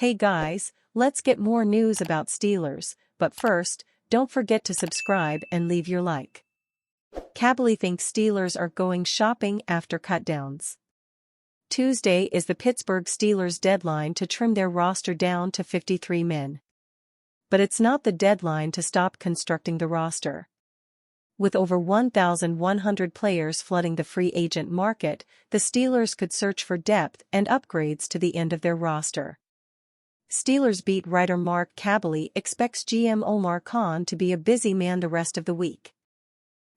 Hey guys, let's get more news about Steelers, but first, don't forget to subscribe and leave your like. Kaboly thinks Steelers are going shopping after cutdowns. Tuesday is the Pittsburgh Steelers' deadline to trim their roster down to 53 men. But it's not the deadline to stop constructing the roster. With over 1,100 players flooding the free agent market, the Steelers could search for depth and upgrades to the end of their roster. Steelers beat writer Mark Kaboly expects GM Omar Khan to be a busy man the rest of the week.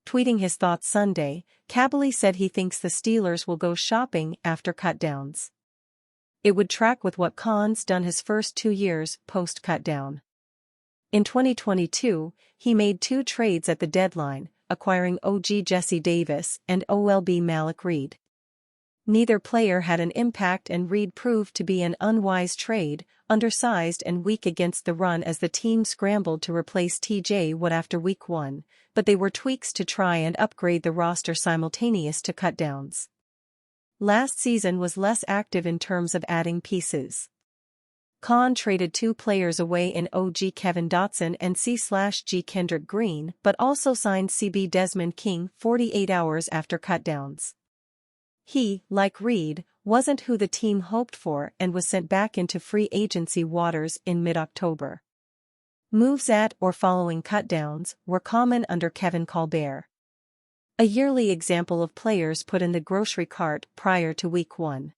Tweeting his thoughts Sunday, Kaboly said he thinks the Steelers will go shopping after cutdowns. It would track with what Khan's done his first 2 years post-cutdown. In 2022, he made 2 trades at the deadline, acquiring OG Jesse Davis and OLB Malik Reed. Neither player had an impact, and Reed proved to be an unwise trade, undersized and weak against the run as the team scrambled to replace TJ Watt after Week 1, but they were tweaks to try and upgrade the roster simultaneous to cutdowns. Last season was less active in terms of adding pieces. Khan traded 2 players away in OG Kevin Dotson and C/G Kendrick Green, but also signed CB Desmond King 48 hours after cutdowns. He, like Reed, wasn't who the team hoped for and was sent back into free agency waters in mid-October. Moves at or following cutdowns were common under Kevin Colbert. A yearly example of players put in the grocery cart prior to Week 1.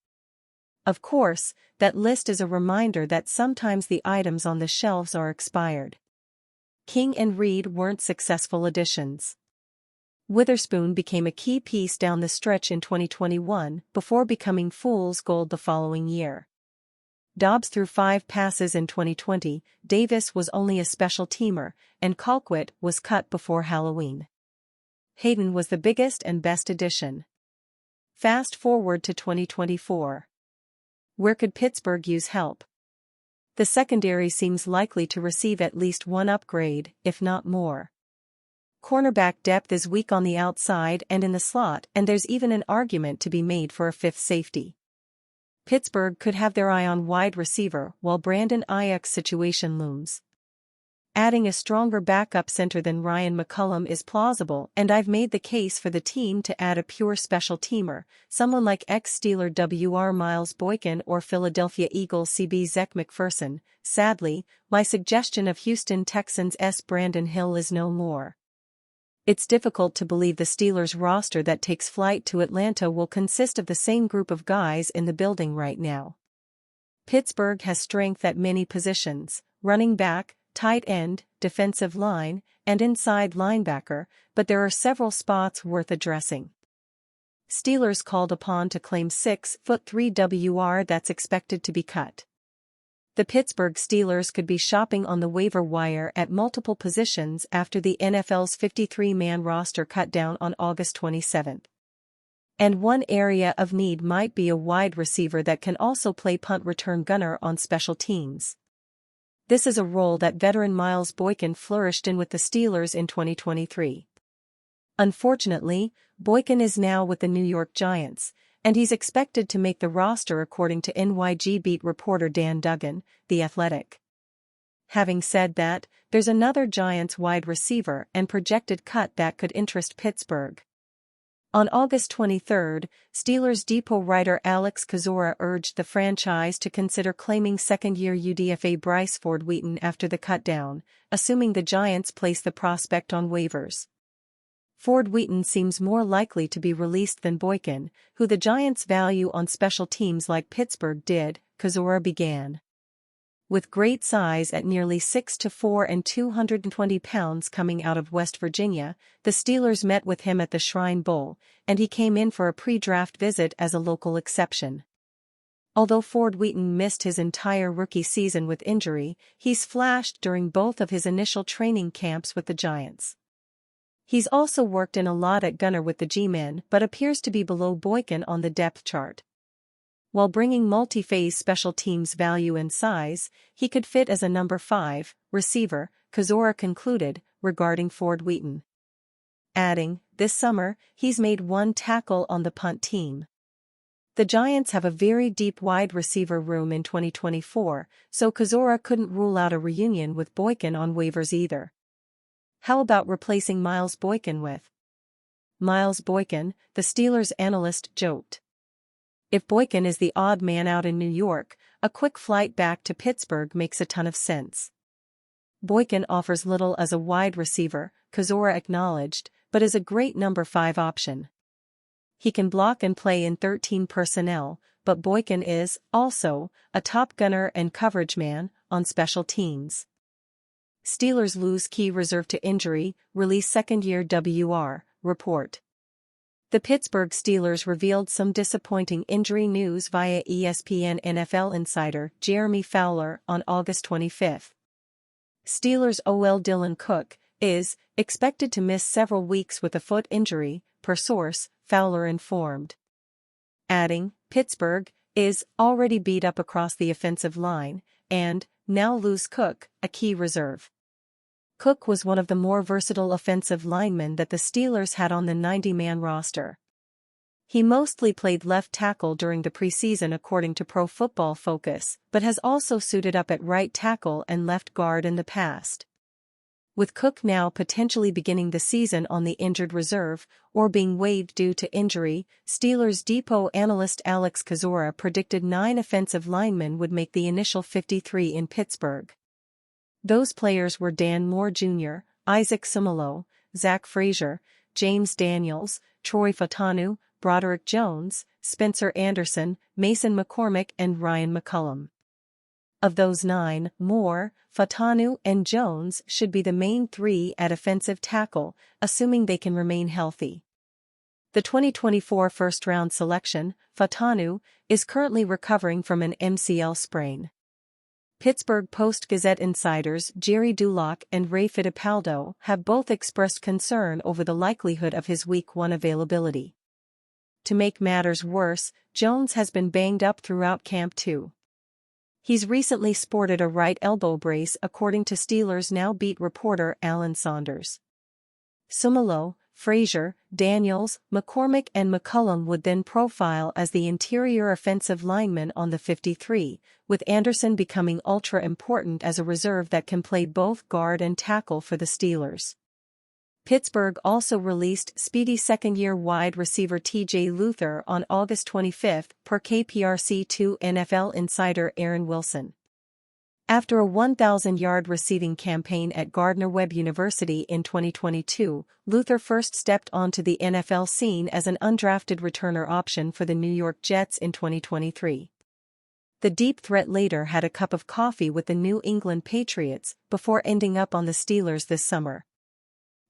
Of course, that list is a reminder that sometimes the items on the shelves are expired. King and Reed weren't successful additions. Witherspoon became a key piece down the stretch in 2021 before becoming fool's gold the following year. Dobbs threw 5 passes in 2020, Davis was only a special teamer, and Colquitt was cut before Halloween. Hayden was the biggest and best addition. Fast forward to 2024. Where could Pittsburgh use help? The secondary seems likely to receive at least one upgrade, if not more. Cornerback depth is weak on the outside and in the slot, and there's even an argument to be made for a 5th safety. Pittsburgh could have their eye on wide receiver while Brandon Ayuk's situation looms. Adding a stronger backup center than Ryan McCollum is plausible, and I've made the case for the team to add a pure special teamer, someone like ex-Steeler W.R. Miles Boykin or Philadelphia Eagles CB Zech McPherson. Sadly, my suggestion of Houston Texans' Brandon Hill is no more. It's difficult to believe the Steelers' roster that takes flight to Atlanta will consist of the same group of guys in the building right now. Pittsburgh has strength at many positions: running back, tight end, defensive line, and inside linebacker, but there are several spots worth addressing. Steelers called upon to claim 6'3" WR that's expected to be cut. The Pittsburgh Steelers could be shopping on the waiver wire at multiple positions after the NFL's 53-man roster cut down on August 27. And one area of need might be a wide receiver that can also play punt return gunner on special teams. This is a role that veteran Miles Boykin flourished in with the Steelers in 2023. Unfortunately, Boykin is now with the New York Giants, and he's expected to make the roster according to NYG beat reporter Dan Duggan, The Athletic. Having said that, there's another Giants wide receiver and projected cut that could interest Pittsburgh. On August 23, Steelers Depot writer Alex Kozora urged the franchise to consider claiming second-year UDFA Bryce Ford Wheaton after the cutdown, assuming the Giants place the prospect on waivers. Ford Wheaton seems more likely to be released than Boykin, who the Giants value on special teams like Pittsburgh did, Kozora began. With great size at nearly 6'4" and 220 pounds coming out of West Virginia, the Steelers met with him at the Shrine Bowl, and he came in for a pre-draft visit as a local exception. Although Ford Wheaton missed his entire rookie season with injury, he's flashed during both of his initial training camps with the Giants. He's also worked in a lot at gunner with the G-men but appears to be below Boykin on the depth chart. While bringing multi-phase special teams value and size, he could fit as a number 5 receiver, Kozora concluded, regarding Ford Wheaton. Adding, this summer, he's made 1 tackle on the punt team. The Giants have a very deep wide receiver room in 2024, so Kozora couldn't rule out a reunion with Boykin on waivers either. How about replacing Miles Boykin with Miles Boykin, the Steelers analyst joked. If Boykin is the odd man out in New York, a quick flight back to Pittsburgh makes a ton of sense. Boykin offers little as a wide receiver, Kozora acknowledged, but is a great number 5 option. He can block and play in 13 personnel, but Boykin is, also, a top gunner and coverage man, on special teams. Steelers lose key reserve to injury, release second-year WR, report. The Pittsburgh Steelers revealed some disappointing injury news via ESPN NFL insider Jeremy Fowler on August 25. Steelers OL Dylan Cook is expected to miss several weeks with a foot injury, per source, Fowler informed. Adding, Pittsburgh is already beat up across the offensive line, and now lose Cook, a key reserve. Cook was one of the more versatile offensive linemen that the Steelers had on the 90-man roster. He mostly played left tackle during the preseason according to Pro Football Focus, but has also suited up at right tackle and left guard in the past. With Cook now potentially beginning the season on the injured reserve, or being waived due to injury, Steelers Depot analyst Alex Kozora predicted 9 offensive linemen would make the initial 53 in Pittsburgh. Those players were Dan Moore Jr., Isaac Seumalo, Zach Frazier, James Daniels, Troy Fautanu, Broderick Jones, Spencer Anderson, Mason McCormick and Ryan McCullum. Of those 9, Moore, Fautanu and Jones should be the main 3 at offensive tackle, assuming they can remain healthy. The 2024 first-round selection, Fautanu, is currently recovering from an MCL sprain. Pittsburgh Post-Gazette insiders Jerry Dulac and Ray Fittipaldo have both expressed concern over the likelihood of his Week 1 availability. To make matters worse, Jones has been banged up throughout Camp 2. He's recently sported a right elbow brace according to Steelers Now beat reporter Alan Saunders. Seumalo, Frazier, Daniels, McCormick and McCullum would then profile as the interior offensive lineman on the 53, with Anderson becoming ultra-important as a reserve that can play both guard and tackle for the Steelers. Pittsburgh also released speedy second-year wide receiver T.J. Luther on August 25 per KPRC2 NFL insider Aaron Wilson. After a 1,000-yard receiving campaign at Gardner-Webb University in 2022, Luther first stepped onto the NFL scene as an undrafted returner option for the New York Jets in 2023. The deep threat later had a cup of coffee with the New England Patriots before ending up on the Steelers this summer.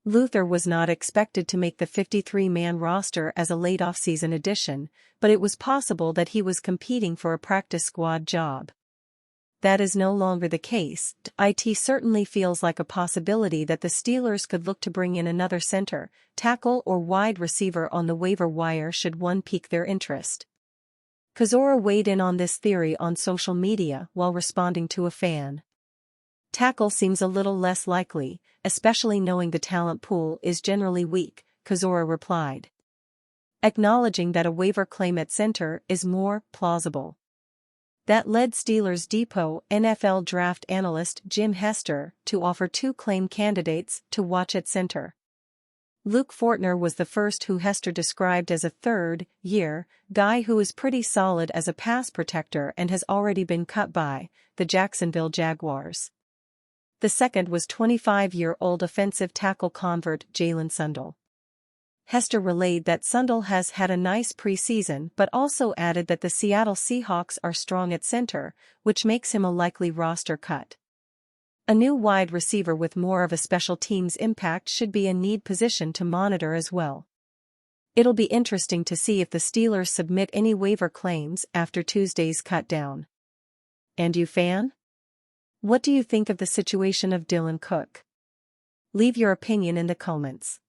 Luther was not expected to make the 53-man roster as a late off-season addition, but it was possible that he was competing for a practice squad job. That is no longer the case. It certainly feels like a possibility that the Steelers could look to bring in another center, tackle or wide receiver on the waiver wire should one pique their interest. Kozora weighed in on this theory on social media while responding to a fan. Tackle seems a little less likely, especially knowing the talent pool is generally weak, Kozora replied, acknowledging that a waiver claim at center is more plausible. That led Steelers Depot NFL draft analyst Jim Hester to offer 2 claim candidates to watch at center. Luke Fortner was the first, who Hester described as a third-year guy who is pretty solid as a pass protector and has already been cut by the Jacksonville Jaguars. The second was 25-year-old offensive tackle convert Jalen Sundle. Hester relayed that Sundle has had a nice preseason but also added that the Seattle Seahawks are strong at center, which makes him a likely roster cut. A new wide receiver with more of a special teams impact should be a need position to monitor as well. It'll be interesting to see if the Steelers submit any waiver claims after Tuesday's cut down. And you, fan? What do you think of the situation of Dylan Cook? Leave your opinion in the comments.